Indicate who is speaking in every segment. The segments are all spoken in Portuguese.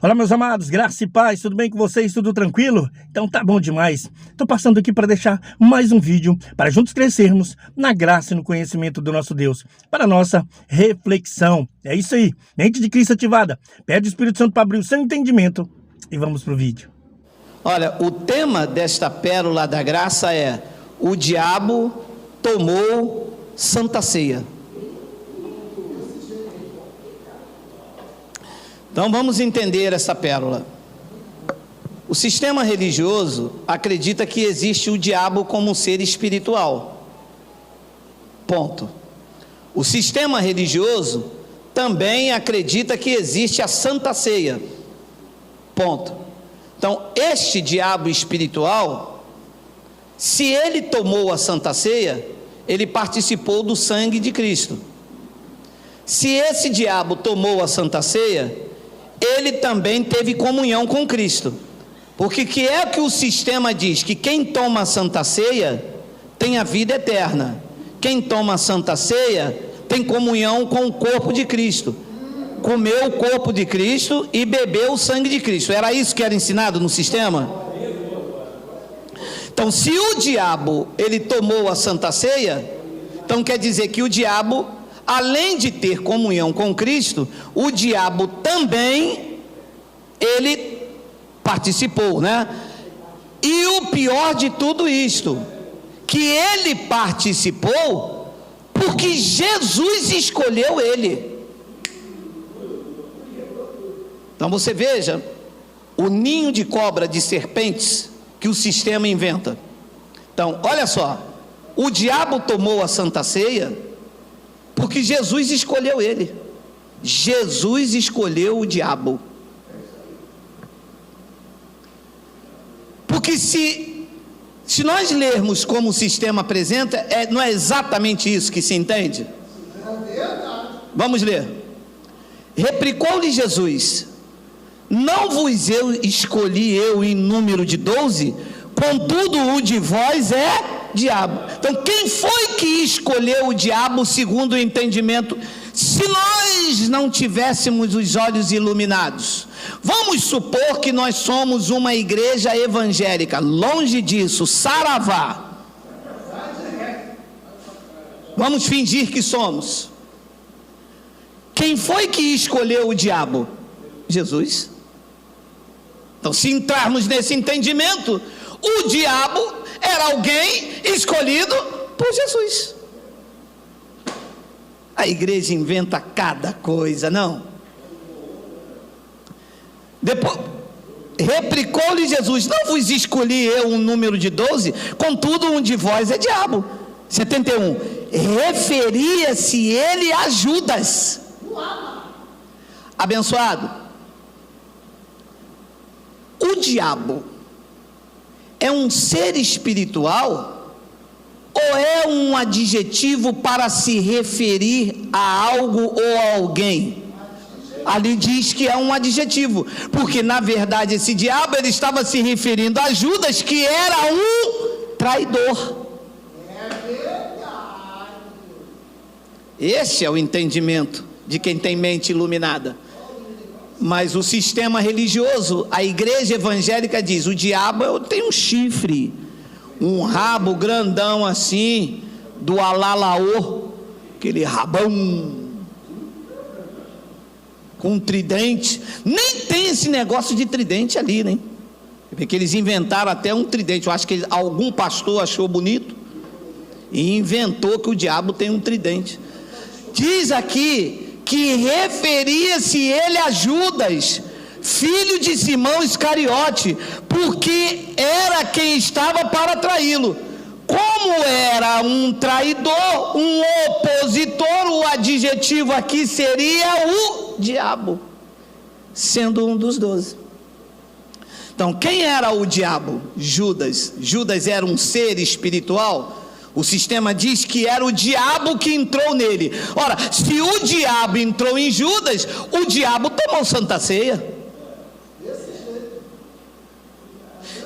Speaker 1: Olá, meus amados, graça e paz, tudo bem com vocês? Tudo tranquilo? Então tá bom demais. Tô passando aqui para deixar mais um vídeo para juntos crescermos na graça e no conhecimento do nosso Deus, para a nossa reflexão. É isso aí, mente de Cristo ativada. Pede o Espírito Santo para abrir o seu entendimento e vamos pro vídeo.
Speaker 2: Olha, o tema desta pérola da graça é: o diabo tomou Santa Ceia. Então vamos entender essa pérola. O sistema religioso acredita que existe o diabo como um ser espiritual. Ponto. O sistema religioso também acredita que existe a Santa Ceia. Ponto. Então, este diabo espiritual, se ele tomou a Santa Ceia, ele participou do sangue de Cristo. Se esse diabo tomou a Santa Ceia, ele também teve comunhão com Cristo. Porque que é que o sistema diz? Que quem toma a Santa Ceia tem a vida eterna. Quem toma a Santa Ceia tem comunhão com o corpo de Cristo. Comeu o corpo de Cristo e bebeu o sangue de Cristo. Era isso que era ensinado no sistema? Então, se o diabo, ele tomou a Santa Ceia, então quer dizer que o diabo, além de ter comunhão com Cristo, o diabo também, ele participou, né? E o pior de tudo isto, que ele participou porque Jesus escolheu ele. Então você veja o ninho de cobra, de serpentes que o sistema inventa. Então, olha só, o diabo tomou a Santa Ceia porque Jesus escolheu ele. Jesus escolheu o diabo. Porque se nós lermos como o sistema apresenta, não é exatamente isso que se entende? Vamos ler. Replicou-lhe Jesus: não vos escolhi eu em número de 12? Contudo um de vós é diabo. Então quem foi que escolheu o diabo segundo o entendimento? Se nós não tivéssemos os olhos iluminados, vamos supor que nós somos uma igreja evangélica, longe disso, saravá. Vamos fingir que somos. Quem foi que escolheu o diabo? Jesus. Então, se entrarmos nesse entendimento, o diabo era alguém escolhido por Jesus. A igreja inventa cada coisa, não? Depois, replicou-lhe Jesus: não vos escolhi eu um número de 12? Contudo um de vós é diabo. 71. Referia-se ele a Judas. Abençoado, o diabo é um ser espiritual ou é um adjetivo para se referir a algo ou a alguém? Ali diz que é um adjetivo, porque na verdade esse diabo, ele estava se referindo a Judas, que era um traidor. Esse é o entendimento de quem tem mente iluminada. Mas o sistema religioso, a igreja evangélica diz: o diabo tem um chifre, um rabo grandão assim, do alalaô, aquele rabão, com um tridente. Nem tem esse negócio de tridente ali, né? Porque eles inventaram até um tridente. Eu acho que algum pastor achou bonito e inventou que o diabo tem um tridente. Diz aqui que referia-se ele a Judas, filho de Simão Iscariote, porque era quem estava para traí-lo. Como era um traidor, um opositor, o adjetivo aqui seria o diabo, sendo um dos 12. Então, quem era o diabo? Judas. Judas era um ser espiritual. O sistema diz que era o diabo que entrou nele. Ora, se o diabo entrou em Judas, o diabo tomou Santa Ceia.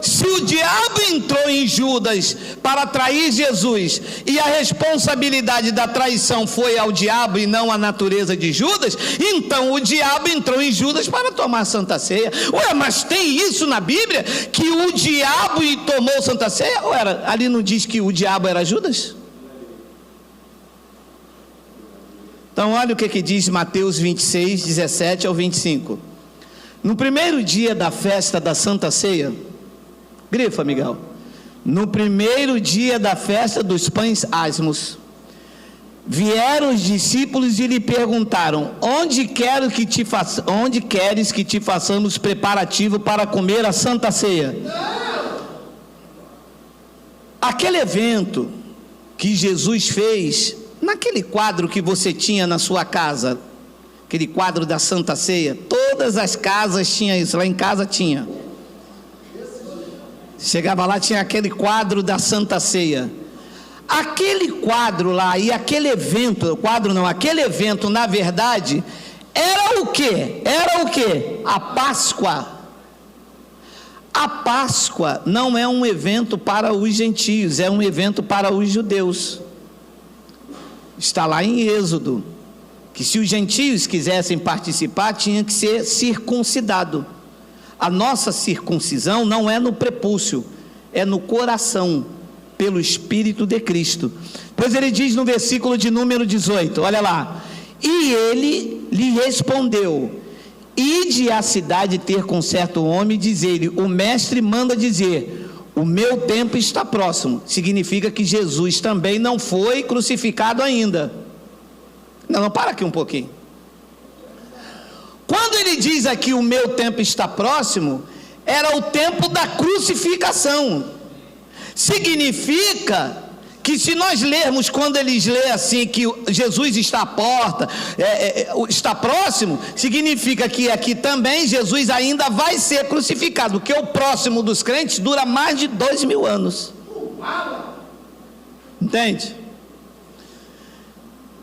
Speaker 2: Se Se o diabo entrou em Judas para trair Jesus, e a responsabilidade da traição foi ao diabo e não à natureza de Judas, então o diabo entrou em Judas para tomar a Santa Ceia. Ué, mas tem isso na Bíblia? Que o diabo tomou a Santa Ceia? Ou era, ali não diz que o diabo era Judas? Então olha o que diz Mateus 26, 17 ao 25. No primeiro dia da festa da Santa Ceia, grifa, Miguel. No primeiro dia da festa dos pães asmos, vieram os discípulos e lhe perguntaram: onde queres que te façamos preparativo para comer a Santa Ceia? Aquele evento que Jesus fez, naquele quadro que você tinha na sua casa, aquele quadro da Santa Ceia, todas as casas tinham isso, lá em casa tinha. Chegava lá, tinha aquele quadro da Santa Ceia. Aquele quadro lá e aquele evento, aquele evento, na verdade, era o quê? Era o quê? A Páscoa. A Páscoa não é um evento para os gentios, é um evento para os judeus. Está lá em Êxodo, que se os gentios quisessem participar, tinha que ser circuncidado. A nossa circuncisão não é no prepúcio, é no coração, pelo Espírito de Cristo. Pois ele diz no versículo de número 18, olha lá: e ele lhe respondeu: ide à cidade ter com certo homem e diz-lhe, o mestre manda dizer, o meu tempo está próximo. Significa que Jesus também não foi crucificado ainda. Não, para aqui um pouquinho. Quando ele diz aqui o meu tempo está próximo, era o tempo da crucificação. Significa que se nós lermos, quando eles lêem assim, que Jesus está à porta, está próximo, significa que aqui também Jesus ainda vai ser crucificado, porque o próximo dos crentes dura mais de 2000 anos. Entende?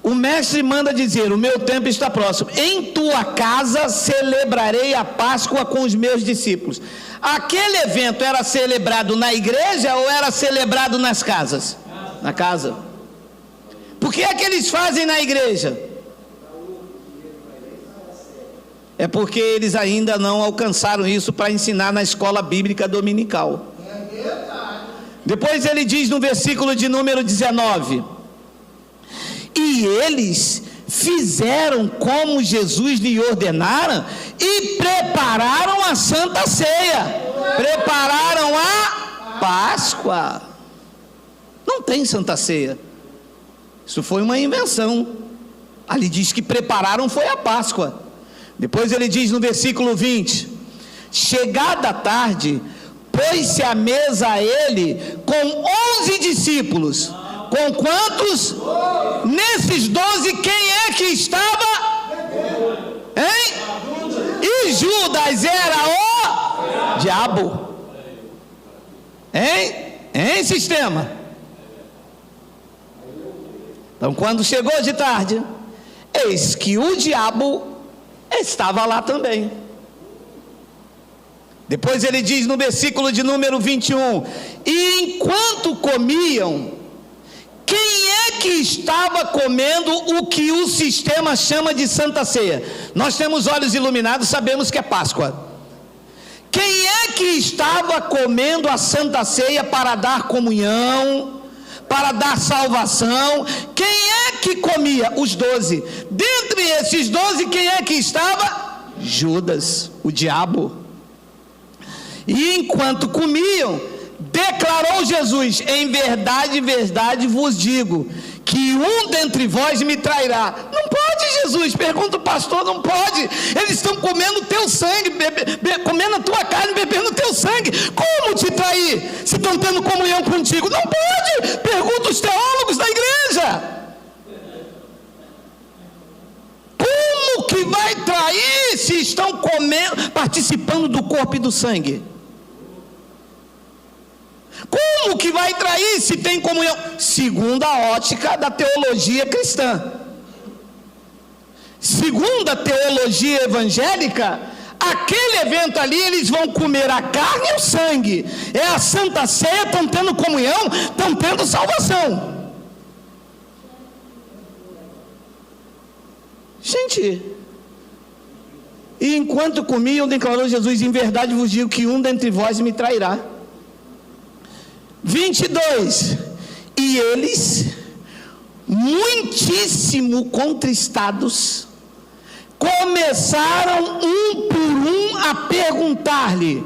Speaker 2: O mestre manda dizer, o meu tempo está próximo, em tua casa celebrarei a Páscoa com os meus discípulos. Aquele evento era celebrado na igreja ou era celebrado nas casas? Na casa. Por que é que eles fazem na igreja? É porque eles ainda não alcançaram isso para ensinar na escola bíblica dominical. Depois ele diz no versículo de número 19, e eles fizeram como Jesus lhe ordenara e prepararam a Santa Ceia, prepararam a Páscoa. Não tem Santa Ceia, isso foi uma invenção. Ali diz que prepararam foi a Páscoa. Depois ele diz no versículo 20, chegada a tarde, pôs-se à mesa a ele com 11 discípulos. Com quantos? Nesses 12, quem é que estava? Hein? E Judas era o diabo. Hein, sistema? Então, quando chegou de tarde, eis que o diabo estava lá também. Depois ele diz no versículo de número 21, e enquanto comiam, quem é que estava comendo o que o sistema chama de Santa Ceia? Nós temos olhos iluminados, sabemos que é Páscoa. Quem é que estava comendo a Santa Ceia para dar comunhão, para dar salvação? Quem é que comia? Os 12. Dentre esses 12, quem é que estava? Judas, o diabo. E enquanto comiam, declarou Jesus, em verdade, verdade vos digo, que um dentre vós me trairá. Não pode, Jesus, pergunta o pastor, não pode. Eles estão comendo teu sangue, comendo a tua carne, bebendo teu sangue. Como te trair, se estão tendo comunhão contigo? Não pode, pergunta os teólogos da igreja. Como que vai trair se estão comendo, participando do corpo e do sangue? Como que vai trair se tem comunhão? Segundo a ótica da teologia cristã. Segundo a teologia evangélica, Aquele evento ali, eles vão comer a carne e o sangue. É a Santa Ceia, estão tendo comunhão, estão tendo salvação. Gente, e enquanto comiam, declarou Jesus: em verdade vos digo que um dentre vós me trairá. 22. E eles, muitíssimo contristados, começaram um por um a perguntar-lhe: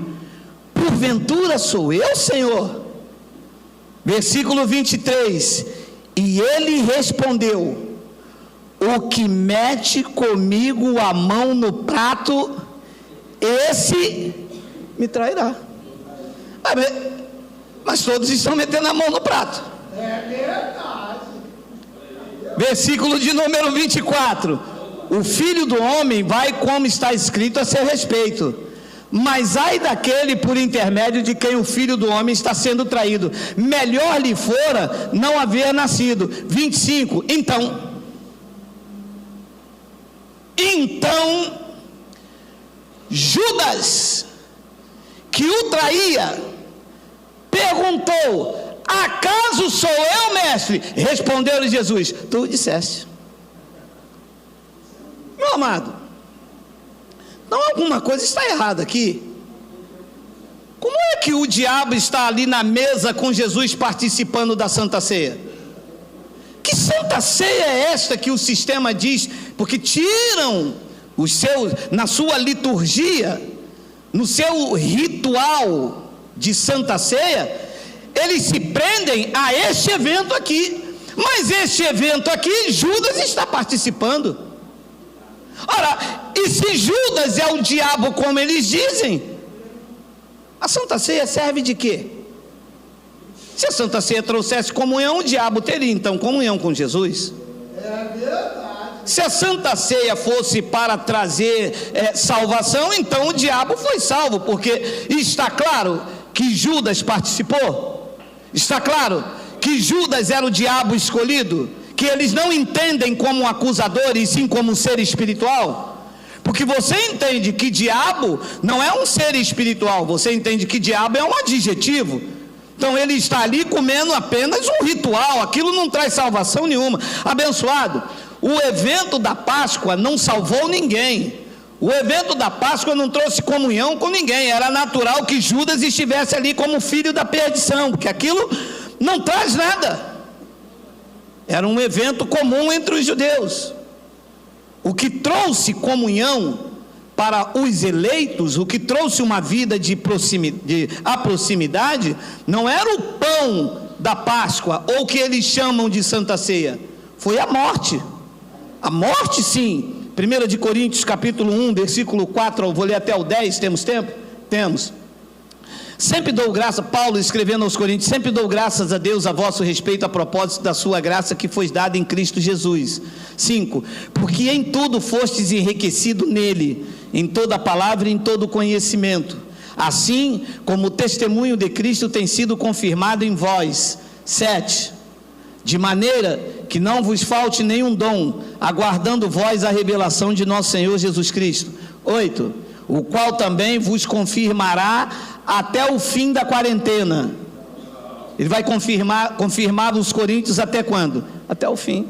Speaker 2: porventura sou eu, Senhor? Versículo 23. E ele respondeu: o que mete comigo a mão no prato, esse me trairá. Mas todos estão metendo a mão no prato. É verdade. Versículo de número 24. O Filho do Homem vai, como está escrito, a seu respeito. Mas ai daquele por intermédio de quem o Filho do Homem está sendo traído. Melhor lhe fora não haver nascido. 25. Então Judas, que o traía, perguntou: acaso sou eu, mestre? Respondeu-lhe Jesus: tu disseste. Meu amado, então alguma coisa está errada aqui. Como é que o diabo está ali na mesa com Jesus participando da Santa Ceia? Que Santa Ceia é esta que o sistema diz? Porque tiram na sua liturgia, no seu ritual de Santa Ceia, eles se prendem a este evento aqui. Mas este evento aqui, Judas está participando. Ora, e se Judas é o diabo como eles dizem, a Santa Ceia serve de quê? Se a Santa Ceia trouxesse comunhão, o diabo teria então comunhão com Jesus. É verdade. Se a Santa Ceia fosse para trazer salvação, então o diabo foi salvo, porque está claro que Judas participou. Está claro que Judas era o diabo escolhido, que eles não entendem como um acusador e sim como um ser espiritual. Porque você entende que diabo não é um ser espiritual, você entende que diabo é um adjetivo. Então ele está ali comendo apenas um ritual, aquilo não traz salvação nenhuma. Abençoado, o evento da Páscoa não salvou ninguém. O evento da Páscoa não trouxe comunhão com ninguém. Era natural que Judas estivesse ali como filho da perdição, porque aquilo não traz nada. Era um evento comum entre os judeus. O que trouxe comunhão para os eleitos, o que trouxe uma vida de proximidade, não era o pão da Páscoa, ou o que eles chamam de Santa Ceia, foi a morte. A morte, sim. 1 de Coríntios capítulo 1, versículo 4, eu vou ler até o 10, temos tempo? Temos. Sempre dou graça, Paulo escrevendo aos Coríntios, sempre dou graças a Deus a vosso respeito, a propósito da sua graça que foi dada em Cristo Jesus. 5. Porque em tudo fostes enriquecido nele, em toda palavra e em todo conhecimento, assim como o testemunho de Cristo tem sido confirmado em vós. 7. De maneira que não vos falte nenhum dom, aguardando vós a revelação de nosso Senhor Jesus Cristo. 8. O qual também vos confirmará até o fim da quarentena. Ele vai confirmar os coríntios até quando? Até o fim.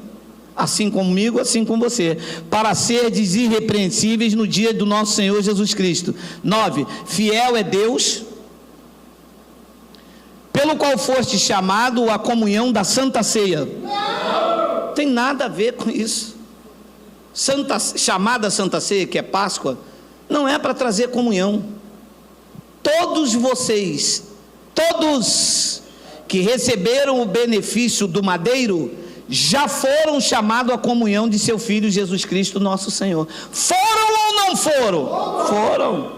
Speaker 2: Assim comigo, assim com você, para serdes irrepreensíveis no dia do nosso Senhor Jesus Cristo. 9. Fiel é Deus, pelo qual foste chamado à comunhão da Santa Ceia. Não tem nada a ver com isso. Chamada Santa Ceia, que é Páscoa, não é para trazer comunhão. Todos vocês, todos que receberam o benefício do madeiro, já foram chamados à comunhão de seu Filho Jesus Cristo, nosso Senhor. Foram ou não foram? Foram.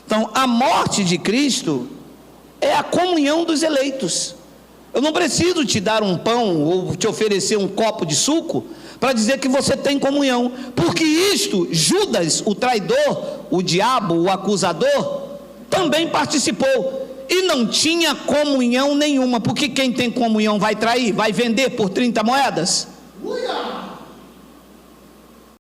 Speaker 2: Então, a morte de Cristo é a comunhão dos eleitos. Eu não preciso te dar um pão ou te oferecer um copo de suco para dizer que você tem comunhão, porque isto, Judas, o traidor, o diabo, o acusador, também participou e não tinha comunhão nenhuma. Porque quem tem comunhão vai trair, vai vender por 30 moedas?